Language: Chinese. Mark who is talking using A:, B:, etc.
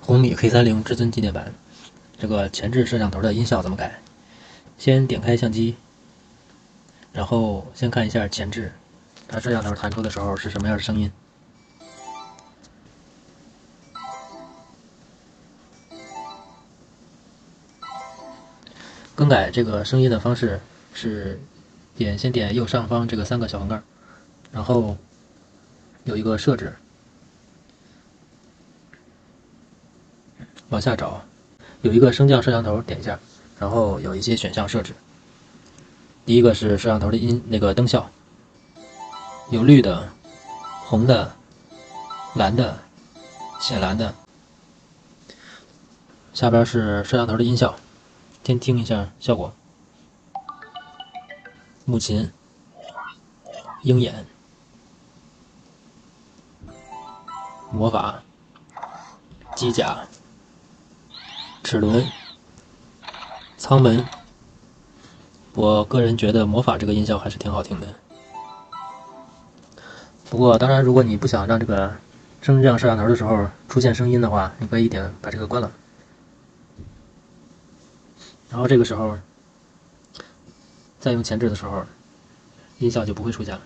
A: 红米 K30至尊纪念版，这个前置摄像头的音效怎么改？先点开相机，然后先看一下前置，它摄像头弹出的时候是什么样的声音。更改这个声音的方式是先点右上方这个3个小横杠，然后有一个设置，往下找，有一个升降摄像头，点一下，然后有一些选项设置。第一个是摄像头的灯效，有绿的、红的、蓝的、浅蓝的。下边是摄像头的音效，先听一下效果。木琴、鹰眼、魔法、机甲、齿轮、舱门。我个人觉得魔法这个音效还是挺好听的。不过当然，如果你不想让这个升降摄像头的时候出现声音的话，你可以把这个关了，然后这个时候再用前置的时候，音效就不会出现了。